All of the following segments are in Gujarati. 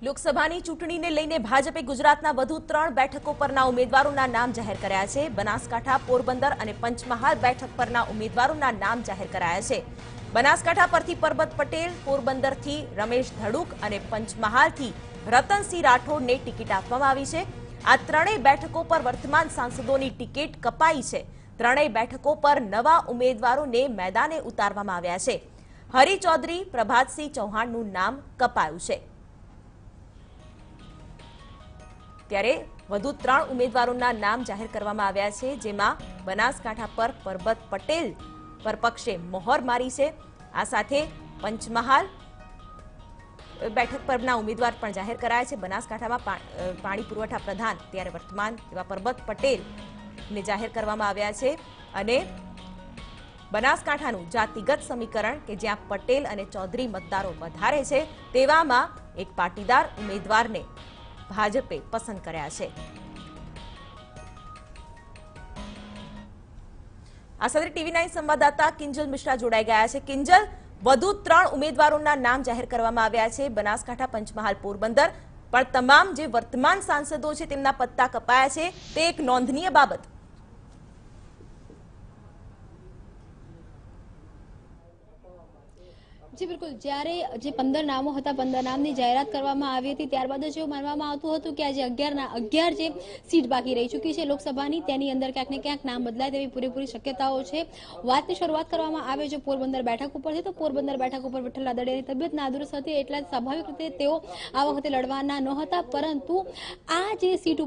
લોકસભાની ચૂંટણીને લઈને ભાજપે ગુજરાતના વધુ 3 બેઠકો પરના ઉમેદવારોના નામ જાહેર કર્યા છે। બનાસકાંઠા, પોરબંદર અને પંચમહાલ બેઠક પરના ઉમેદવારોના નામ જાહેર કરાયા છે। બનાસકાંઠા પરથી પરબત પટેલ, પોરબંદરથી રમેશ ધડુક અને પંચમહાલથી રતનસિંહ રાઠોડને ટિકિટ આપવામાં આવી છે। આ ત્રણેય બેઠકો પર વર્તમાન સાંસદોની ટિકિટ કપાઈ છે। ત્રણેય બેઠકો પર નવા ઉમેદવારોને મેદાને ઉતારવામાં આવ્યા છે। હરિ ચૌધરી, પ્રભાતસિંહ ચૌહાણનું નામ કપાયું છે। ત્યારે વધુ 3 ઉમેદવારોના નામ જાહેર કરવામાં આવ્યા છે, જેમાં બનાસકાંઠા પર પરબત પટેલ પર પક્ષે મોહર મારી છે। આ સાથે પંચમહાલ બેઠક પરના ઉમેદવાર પણ જાહેર કરાયા છે। બનાસકાંઠામાં પાણી પુરવઠા પ્રધાન ત્યારે વર્તમાન એવા પરબત પટેલને જાહેર કરવામાં આવ્યા છે અને બનાસકાંઠાનું જાતિગત સમીકરણ કે જ્યાં પટેલ અને ચૌધરી મતદારો વધારે છે, તેવામાં એક પાટીદાર ઉમેદવારને ભાજપે પસંદ કર્યા છે। આ સાથે TV9 સંવાદદાતા કિંજલ મિશ્રા જોડાઈ ગયા છે। કિંજલ, વધુ 3 ઉમેદવારોના નામ જાહેર કરવામાં આવ્યા છે બનાસકાંઠા, પંચમહાલ, પોરબંદર, પણ તમામ જે વર્તમાન સાંસદો છે તેમના પત્તા કપાયા છે, તે એક નોંધનીય બાબત। જી બિલકુલ, જ્યારે જે 15 નામો હતા, 15 નામની જાહેરાત કરવામાં આવી હતી, ત્યારબાદ જ એવું માનવામાં આવતું હતું કે આજે 11 જે સીટ બાકી રહી ચૂકી છે લોકસભાની, તેની અંદર ક્યાંક ને ક્યાંક નામ બદલાય તેવી પૂરેપૂરી શક્યતાઓ છે। વાતની શરૂઆત કરવામાં આવે છે પોરબંદર બેઠક ઉપરથી, તો પોરબંદર બેઠક ઉપર વિઠ્ઠલ રાદડિયાની તબિયત નાદુરસ્ત હતી, એટલા સ્વાભાવિક રીતે તેઓ આ વખતે લડવાના નહોતા। પરંતુ આ જે સીટ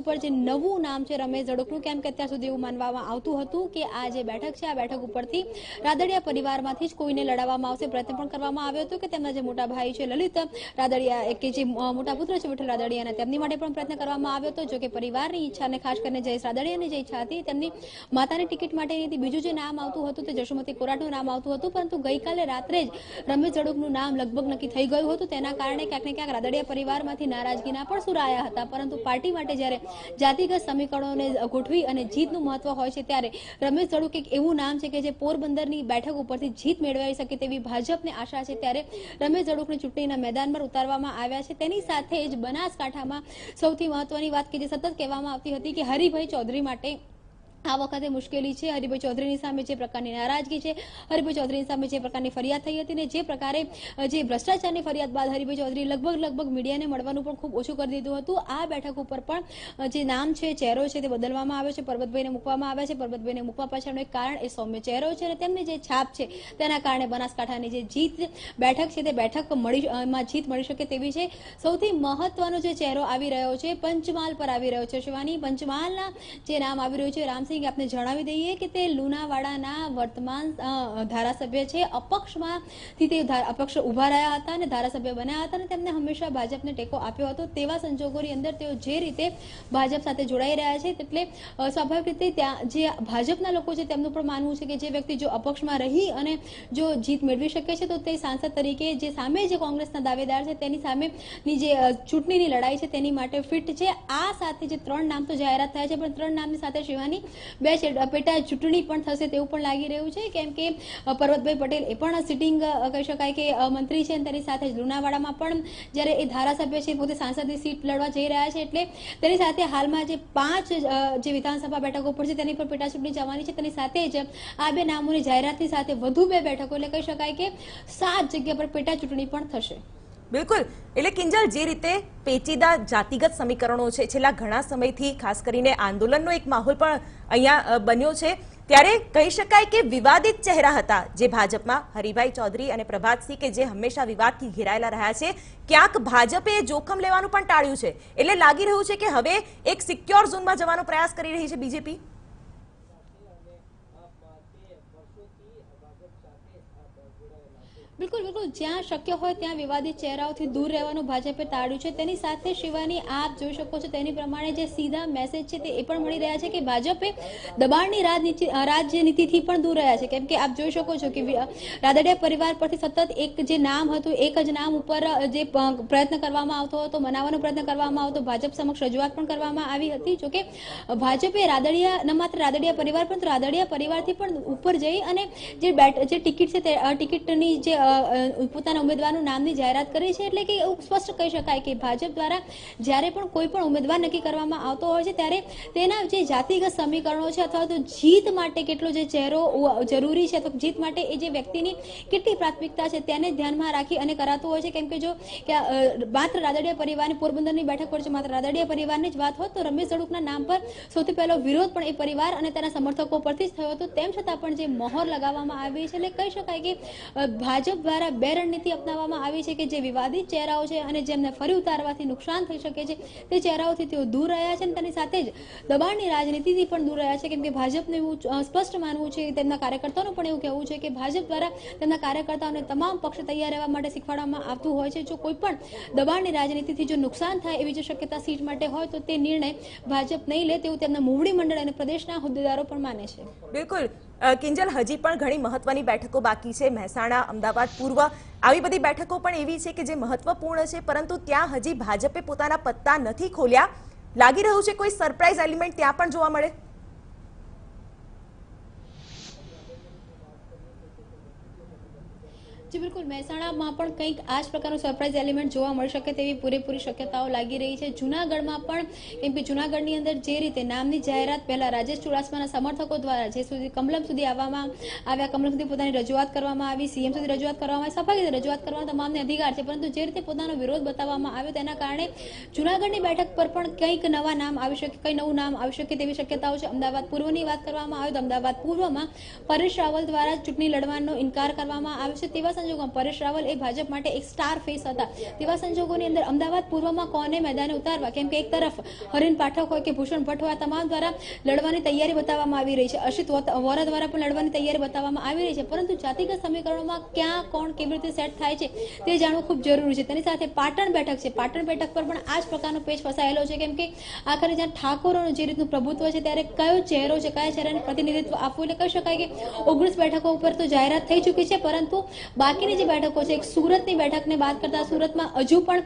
ઉપર જે નવું નામ છે રમેશ ધડુકનું, કેમ કે અત્યાર સુધી એવું માનવામાં આવતું હતું કે આ જે બેઠક છે, આ બેઠક ઉપરથી રાદડિયા પરિવારમાંથી જ કોઈને લડાવવામાં આવશે। પ્રયત્ન પણ કરવામાં આવ્યો હતો કે તેમના જે મોટા ભાઈ છે લલિત રાદડિયા, કે જે મોટા પુત્ર છે વિઠ્ઠલ રાદડિયાના, તેમની માટે પણ પ્રયત્ન કરવામાં આવ્યો હતો। જો કે પરિવારની ઈચ્છા, અને ખાસ કરીને જયેશ રાદડિયાની જે ઈચ્છા હતી તેમની માતાની ટિકિટ માટેની હતી, બીજું જે નામ આવતું હતું તે જશુમતી કોરાટનું નામ આવતું હતું, પરંતુ ગઈકાલે રાત્રે જ રમેશ ધડુકનું નામ લગભગ નક્કી થઈ ગયું હતું। તેના કારણે ક્યાંક ને ક્યાંક રાદડિયા પરિવારમાંથી નારાજગીના પણ સુર આવ્યા હતા। પરંતુ પાર્ટી માટે જ્યારે જાતિગત સમીકરણોને ગોઠવી અને જીતનું મહત્વ હોય છે, ત્યારે રમેશ ધડુક એક એવું નામ છે કે જે પોરબંદરની બેઠક ઉપરથી જીત મેળવી શકે તેવી ભાજપને આશા છે। ત્યારે રમેશ ધડુકને ચૂંટણીના મેદાન પર ઉતારવામાં આવ્યા છે। તેની સાથે જ બનાસકાંઠામાં સૌથી મહત્વની વાત કે જે સતત કહેવામાં આવતી હતી કે હરિભાઈ ચૌધરી માટે આ વખતે મુશ્કેલી છે। હરિભાઈ ચૌધરીની સામે જે પ્રકારની નારાજગી છે, હરિભાઈ ચૌધરીની સામે જે પ્રકારની ફરિયાદ થઈ હતી, ને જે પ્રકારે જે ભ્રષ્ટાચારની ફરિયાદ બાદ હરિભાઈ ચૌધરી લગભગ મીડિયાને મળવાનું પણ ખૂબ ઓછું કરી દીધું હતું। આ બેઠક ઉપર પણ જે નામ છે, ચહેરો છે, તે બદલવામાં આવ્યો છે, પરબતભાઈને મૂકવામાં આવ્યા છે। પરબતભાઈને મૂકવા પાછળનું એક કારણ એ સૌમ્ય ચહેરો છે અને તેમની જે છાપ છે, તેના કારણે બનાસકાંઠાની જે જીત બેઠક છે, તે બેઠક માં જીત મળી શકે તેવી છે। સૌથી મહત્વનો જે ચહેરો આવી રહ્યો છે પંચમહાલ પર આવી રહ્યો છે। શિવાની, પંચમહાલના જે નામ આવી રહ્યું છે રામસિંહ, આપને જણાવી દઈએ કે તે લુણાવાડાના વર્તમાન ધારાસભ્ય છે। અપક્ષમાંથી તે અપક્ષ ઉભા રહ્યા હતા અને ધારાસભ્ય બન્યા હતા અને તેમને હંમેશા ભાજપને ટેકો આપ્યો હતો। તેવા સંજોગોની અંદર તેઓ જે રીતે ભાજપ સાથે જોડાઈ રહ્યા છે, એટલે સ્વાભાવિક રીતે ત્યાં જે ભાજપના લોકો છે તેમનું પણ માનવું છે કે જે વ્યક્તિ જો અપક્ષમાં રહી અને જો જીત મેળવી શકે છે, તો તે સાંસદ તરીકે જે સામે જે કોંગ્રેસના દાવેદાર છે તેની સામેની જે ચૂંટણીની લડાઈ છે તેની માટે ફિટ છે। આ સાથે જે 3 નામ તો જાહેરાત થયા છે, પણ 3 નામની સાથે શિવાની 2 પેટા ચૂંટણી પણ થશે તેવું પણ લાગી રહ્યું છે, કેમ કે પરબતભાઈ પટેલ એ પણ સિટિંગ કહી શકાય કે મંત્રી છે, અને તેની સાથે જ લુણાવાડામાં પણ જ્યારે એ ધારાસભ્ય છે, પોતે સાંસદની સીટ લડવા જઈ રહ્યા છે, એટલે તેની સાથે હાલમાં જે 5 જે વિધાનસભા બેઠકો પર છે તેની પર પેટા ચૂંટણી જવાની છે। તેની સાથે જ આ 2 નામોની જાહેરાતની સાથે વધુ 2 બેઠકો, એટલે કહી શકાય કે 7 જગ્યા પર પેટા ચૂંટણી પણ થશે। બિલકુલ, એટલે કિંજલ, જે રીતે પેચીદા જાતિગત સમીકરણો છે, છેલ્લા ઘણા સમયથી ખાસ કરીને આંદોલનનો એક માહોલ પણ અહીંયા બન્યો છે, ત્યારે કહી શકાય કે વિવાદિત ચહેરા હતા જે ભાજપમાં હરિભાઈ ચૌધરી અને પ્રભાતસિંહ, કે જે હંમેશા વિવાદથી ઘેરાયેલા રહ્યા છે, ક્યાંક ભાજપે જોખમ લેવાનું પણ ટાળ્યું છે। એટલે લાગી રહ્યું છે કે હવે એક સિક્યોર ઝોનમાં જવાનો પ્રયાસ કરી રહી છે બીજેપી। બિલકુલ, જ્યાં શક્ય હોય ત્યાં વિવાદિત ચહેરાઓથી દૂર રહેવાનું ભાજપે ટાળ્યું છે। તેની સાથે શિવાની, આપ જોઈ શકો છો તેની પ્રમાણે જે સીધા મેસેજ છે તે એ પણ મળી રહ્યા છે કે ભાજપે દબાણની રાજનીતિથી પણ દૂર રહ્યા છે, કેમ કે આપ જોઈ શકો છો કે રાદડિયા પરિવાર પરથી સતત એક જે નામ હતું, એક જ નામ ઉપર જે પ્રયત્ન કરવામાં આવતો હતો, મનાવવાનો પ્રયત્ન કરવામાં આવતો, ભાજપ સમક્ષ રજૂઆત પણ કરવામાં આવી હતી। જોકે ભાજપે રાદડિયા, ન માત્ર રાદડિયા પરિવાર પરંતુ રાદડિયા પરિવારથી પણ ઉપર જઈ અને જે ટિકિટ છે તે ટિકિટની જે પોતાના ઉમેદવારનું નામની જાહેરાત કરી છે. એટલે કે એવું સ્પષ્ટ કહી શકાય કે ભાજપ દ્વારા જ્યારે પણ કોઈ પણ ઉમેદવાર નક્કી કરવામાં આવતો હોય છે ત્યારે તેના જે જાતિગત સમીકરણો છે અથવા તો જીત માટે કેટલો જે ચહેરો જરૂરી છે અથવા જીત માટે એ જે વ્યક્તિની કેટલી પ્રાથમિકતા છે તેને ધ્યાનમાં રાખી અને કરાતું હોય છે. કેમ કે જો માત્ર રાદડિયા પરિવારની પોરબંદરની બેઠક પર જો માત્ર રાદડિયા પરિવારની જ વાત હોત તો રમેશ ધડુકના નામ પર સૌથી પહેલો વિરોધ પણ એ પરિવાર અને તેના સમર્થકો પરથી જ થયો હતો. તેમ છતાં પણ જે મહોર લગાવવામાં આવી છે એટલે કહી શકાય કે ભાજપ દ્વારા બે રણનીતિ અપનાવવામાં આવી છે કે જે વિવાદિત ચહેરાઓ છે અને જેમને ફરી ઉતારવાથી નુકસાન થઈ શકે છે તે ચહેરાઓથી તેઓ દૂર રહ્યા છે અને તેની સાથે જ દબાણની રાજનીતિથી પણ દૂર રહ્યા છે. કેમ કે ભાજપનું એવું સ્પષ્ટ માનવું છે, તેમના કાર્યકર્તાઓનું પણ એવું કહેવું છે કે ભાજપ દ્વારા તેમના કાર્યકર્તાઓને તમામ પક્ષ તૈયાર રહેવા માટે શીખવાડવામાં આવતું હોય છે. જો કોઈ પણ દબાણની રાજનીતિથી જો નુકસાન થાય એવી જો શક્યતા સીટ માટે હોય તો તે નિર્ણય ભાજપ નહીં લે તેવું તેમના મોવડી મંડળ અને પ્રદેશના હોદ્દેદારો પણ માને છે. બિલકુલ કિંજલ, હજી પણ ઘણી મહત્વની બેઠકો બાકી છે. મહેસાણા, અમદાવાદ પૂર્વ, આવી બધી બેઠકો પણ એવી છે કે જે મહત્વપૂર્ણ છે, પરંતુ ત્યાં હજી ભાજપે પોતાના પત્તા નથી ખોલ્યા. લાગી રહ્યું છે કોઈ સરપ્રાઇઝ એલિમેન્ટ ત્યાં પણ જોવા મળે. જી બિલકુલ, મહેસાણામાં પણ કંઈક આ જ પ્રકારનું સરપ્રાઇઝ એલિમેન્ટ જોવા મળી શકે તેવી પૂરેપૂરી શક્યતાઓ લાગી રહી છે. જૂનાગઢમાં પણ, કેમ કે જૂનાગઢની અંદર જે રીતે નામની જાહેરાત પહેલા રાજેશ ચુડાસમાના સમર્થકો દ્વારા જે સુધી કમલમ સુધી આવવામાં આવ્યા, કમલમ સુધી પોતાની રજૂઆત કરવામાં આવી, સીએમ સુધી રજૂઆત કરવામાં આવી, સ્વાભાવિક રજૂઆત કરવાનો તમામને અધિકાર છે, પરંતુ જે રીતે પોતાનો વિરોધ બતાવવામાં આવ્યો તેના કારણે જૂનાગઢની બેઠક પર પણ કંઈક નવા નામ આવી શકે, કંઈ નવું નામ આવી શકે તેવી શક્યતાઓ છે. અમદાવાદ પૂર્વની વાત કરવામાં આવે તો અમદાવાદ પૂર્વમાં પરેશ રાવલ દ્વારા ચૂંટણી લડવાનો ઇનકાર કરવામાં આવ્યો છે. તેવા સંજોગોમાં પરેશ રાવલ એ ભાજપ માટે એક સ્ટાર ફેસ હતા. તેવા સંજોગોની અંદર અમદાવાદ પૂર્વમાં કોને મેદાને ઉતારવા, કેમ કે એક તરફ હરીન પાઠક હોય કે ભૂષણ ભટ્ટ હોય, તમામ દ્વારા લડવાની તૈયારી બતાવવામાં આવી રહી છે. અશિત વોરા દ્વારા પણ લડવાની તૈયારી બતાવવામાં આવી રહી છે, પરંતુ જાતિગત સમીકરણોમાં ક્યાં કોણ કેવી રીતે સેટ થાય છે તે જાણવું ખૂબ જરૂરી છે. તેની સાથે પાટણ બેઠક છે, પાટણ બેઠક પર પણ આ જ પ્રકારનો પેચ ફસાયેલો છે. કેમ કે આખરે જ્યાં ઠાકોરોનું જે રીતનું પ્રભુત્વ છે ત્યારે કયો ચહેરો છે, કયા ચહેરાને પ્રતિનિધિત્વ આપવું, એટલે કહી શકાય કે 19 બેઠકો ઉપર તો જાહેરાત થઈ ચૂકી છે, પરંતુ બાકીની જે બેઠકો છે, એક સુરતની બેઠકને બાદ કરતા સુરતમાં હજુ પણ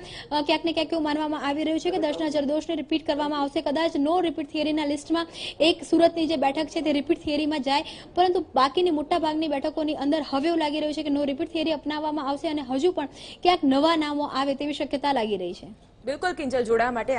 ક્યાંક ને ક્યાંક એવું માનવામાં આવી રહ્યું છે કે દર્શના જરદોશને રિપીટ કરવામાં આવશે. કદાચ નો રિપીટ થિયરીના લિસ્ટમાં એક સુરતની જે બેઠક છે તે રિપીટ થિયરીમાં જાય, પરંતુ બાકીની મોટાભાગની બેઠકોની અંદર હવે એવું લાગી રહ્યું છે કે નો રિપીટ થિયરી અપનાવવામાં આવશે અને હજુ પણ ક્યાંક નવા નામો આવે તેવી શક્યતા લાગી રહી છે. બિલકુલ કિંજલ, જોડાવા માટે